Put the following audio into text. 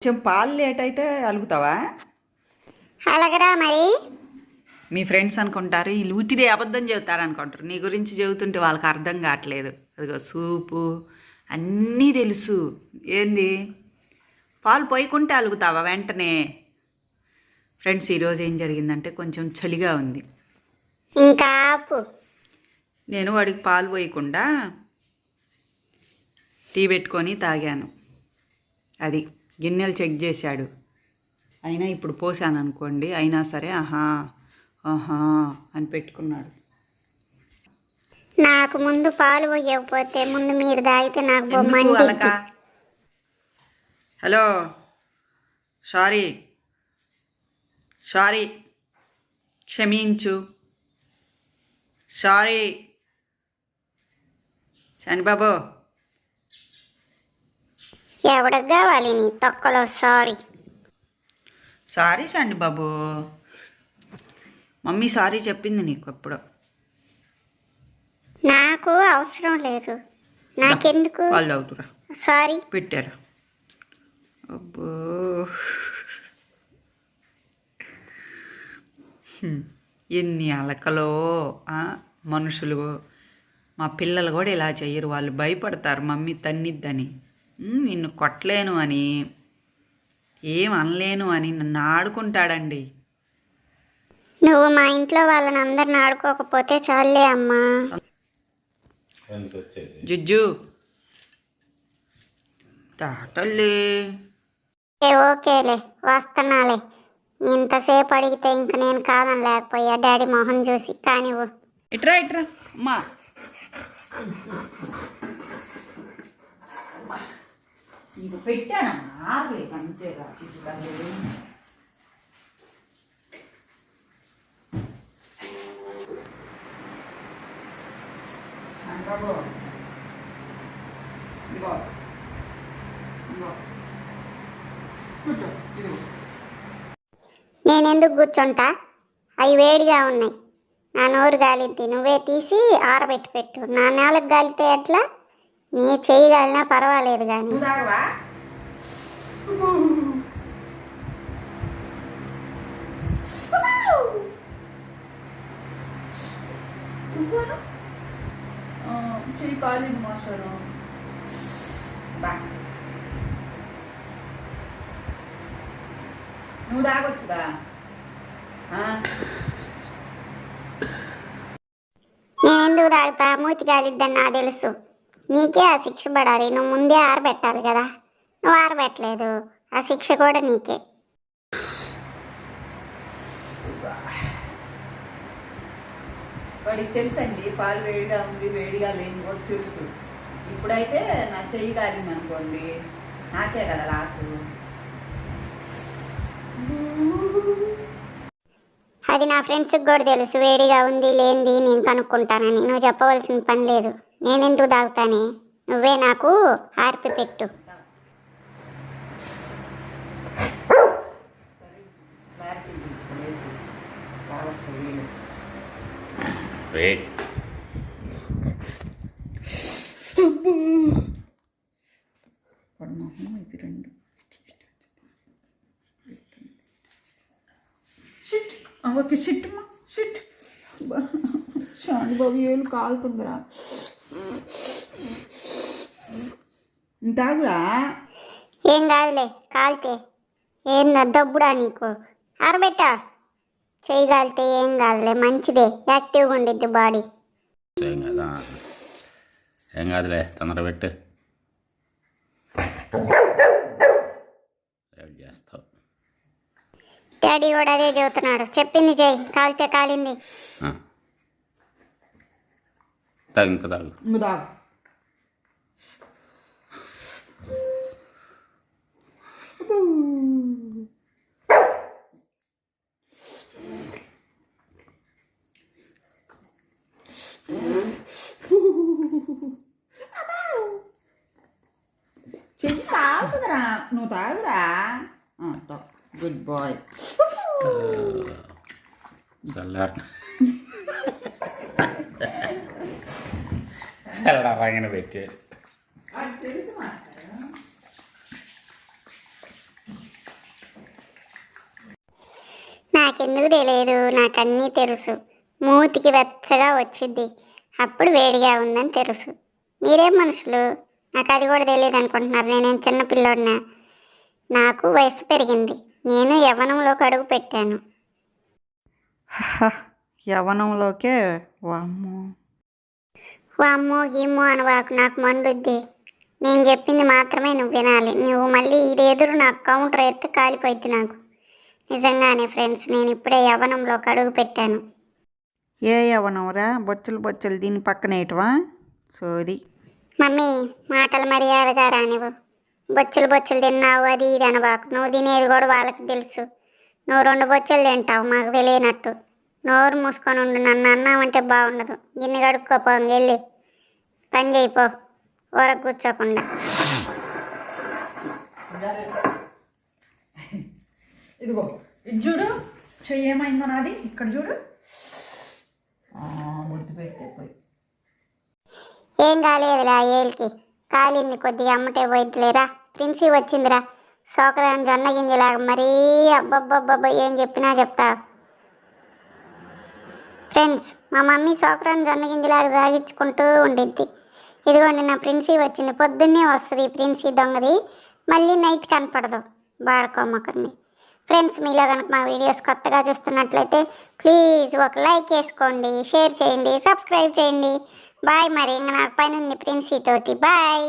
కొంచెం పాలు లేట్ అయితే అలుగుతావా? అలాగరా మరి. మీ ఫ్రెండ్స్ అనుకుంటారు వీళ్ళు ఉట్టిదే అబద్ధం చెబుతారు అనుకుంటారు. నీ గురించి చెబుతుంటే వాళ్ళకి అర్థం కావట్లేదు. అదిగో సూపు అన్నీ తెలుసు. ఏంది పాలు పోయకుంటే అలుగుతావా వెంటనే? ఫ్రెండ్స్, ఈరోజు ఏం జరిగిందంటే కొంచెం చలిగా ఉంది. ఇంకా ఆపు. నేను వాడికి పాలు పోయకుండా టీ పెట్టుకొని తాగాను. అది గిన్నెలు చెక్ చేశాడు. అయినా ఇప్పుడు పోసాను అనుకోండి, అయినా సరే ఆహా ఆహా అని పెట్టుకున్నాడు. నాకు ముందు పాలు పోయకపోతే ముందు మీరు తాగితే నాకు ఎందుకు బొమ్మండి. అలక? హలో, సారీ సారీ క్షమించు. సారీ శనిబాబు. ఎవడికి కావాలి నీ తొక్కలో సారీ? సారీ సండి బాబు. మమ్మీ సారీ చెప్పింది నీకు ఎప్పుడో. నాకు అవసరం లేదు. నాకెందుకు వాళ్ళు అవుతురా సారీ పెట్టారు. అబ్బో, ఎన్ని అలకలో మనుషులు. మా పిల్లలు కూడా ఇలా చెయ్యరు. వాళ్ళు భయపడతారు మమ్మీ తన్నిద్దని. నిన్ను కొట్టలేను అని, ఏం అనలేను అని నన్ను ఆడుకుంటాడండి. నువ్వు మా ఇంట్లో వాళ్ళని అందరిని ఆడుకోకపోతే చాలే అమ్మా. జుజ్జు తాటల్లే. ఓకేలే, వస్తున్నాలే. ఇంతసేపు అడిగితే ఇంక నేను కాదని లేకపోయా డాడీ మొహం చూసి. కానివ్వు. ఇట్రా ఇట్రా అమ్మా. ఇది పెట్టానమ్మా, ఆగలేదు అంతేరా. నేనెందుకు కూర్చుంటా? అవి వేడిగా ఉన్నాయి. నా నోరు గాలిద్ది. నువ్వే తీసి ఆరబెట్టి పెట్టు. నా నేలకు గాలితే ఎట్లా? నీ చెయ్యి గాలినా పర్వాలేదు కానీ. చెయ్యి కాలింది మాస్టరు. బా, నువ్వు తాగొచ్చుగా. నేను ఎందుకు తాగుతా? మూతి గాలిద్దని నాకు తెలుసు. నీకే ఆ శిక్ష పడాలి. నువ్వు ముందే ఆరబెట్టాలి కదా. నువ్వు ఆరబెట్టలేదు, ఆ శిక్ష కూడా నీకే. వాడికి తెలుసండి పాలు వేడిగా ఉంది వేడిగా లేని కూడా తెలుసు. ఇప్పుడైతే నా చెయ్యి కాలింది అనుకోండి, నాకే కదా లాసు. అది నా ఫ్రెండ్స్కి కూడా తెలుసు. వేడిగా ఉంది లేనిది నేను కనుక్కుంటానని. నువ్వు చెప్పవలసిన పని లేదు. నేనెందుకు తాగుతానే? నువ్వే నాకు ఆర్పి పెట్టు. Okay, షిట్టమ్మా shit. శాంతి బాబు ఏళ్ళు కాలుతుందిరా. తాగురా. ఏం కాదులే, కాలితే ఏందా దబ్బుడా నీకు? ఆరబెట్టా. చెయ్యి కాలితే ఏం కాదులే, మంచిదే. యాక్టివ్గా ఉండిద్ది బాడీ. ఏం కదా, ఏం కాదులే, తొందర పెట్టు. చేస్తావు. డాడీ కూడా అదే చెబుతున్నాడు. చెప్పింది చెయ్యి. కాలితే కాలింది. తాగు, ఇంకా తాగు. తాగు. చెయ్యి తాగుతుందిరా. నువ్వు తాగురా. Good bye. చల్లరంగన పెట్టాడు. నాకెందుకు తెలియదు, నాకు అన్నీ తెలుసు. మూతికి వెచ్చగా వచ్చింది, అప్పుడు వేడిగా ఉందని తెలుసు. మీరేం మనుషులు, నాకు అది కూడా తెలియదు అనుకుంటున్నారు. నేనేం చిన్నపిల్లోడినా? నాకు వయసు పెరిగింది, నేను యవ్వనంలోకి అడుగు పెట్టాను. యవ్వనంలోకే వామ్మో. వామ్మో గిమ్మో అనవాకు, నాకు మండుద్ది. నేను చెప్పింది మాత్రమే నువ్వు వినాలి. నువ్వు మళ్ళీ ఇది ఎదురు నాకు కౌంటర్ ఎత్తే కాలిపోయింది నాకు. నిజంగానే ఫ్రెండ్స్, నేను ఇప్పుడే యవ్వనంలోకి అడుగు పెట్టాను. ఏ యవ్వనంరా? బొచ్చులు బొచ్చులు దీని పక్కనేయటవా సోది. మమ్మీ, మాటలు మర్యాదగా రానివ్వు. బొచ్చులు బొచ్చులు తిన్నావు అది ఇది అనబాకు. నువ్వు తినేది కూడా వాళ్ళకి తెలుసు. నువ్వు 2 బొచ్చులు తింటావు మాకు తెలియనట్టు. నోరు మూసుకొని ఉండు. నన్ను అన్నామంటే బాగుండదు. గిన్నె కడుక్కోపో, వెళ్ళి పని చేయిపో, ఊరకు కూర్చోకుండా. ఇదిగో ఇది చూడు, చెయ్యేమైందో నాది, ఇక్కడ చూడు. ముద్దు పెడితే పోయి. ఏం కాలేదురా, ఏలికి కాలింది కొద్దిగా, అమ్మటే పోయిద్దిలేరా. ప్రిన్సీ వచ్చిందిరా, సోకరాని జొన్న గింజలాగా. మరీ అబ్బబ్బబ్బబ్బ ఏం చెప్పినా చెప్తా. ఫ్రెండ్స్, మా మమ్మీ సోకరాని జొన్న గింజలాగా సాగించుకుంటూ ఉండిద్ది. ఇదిగోండి నా ప్రిన్సీ వచ్చింది. పొద్దున్నే వస్తుంది ఈ ప్రిన్సీ దొంగది, మళ్ళీ నైట్ కనపడదు, బాడుకోమ్మకుంది. ఫ్రెండ్స్, మీలో కనుక మా వీడియోస్ కొత్తగా చూస్తున్నట్లయితే ప్లీజ్ ఒక లైక్ వేసుకోండి, షేర్ చేయండి, సబ్స్క్రైబ్ చేయండి. బాయ్. మరి ఇంకా నాకు పని ఉంది ప్రిన్సీ తోటి. బాయ్.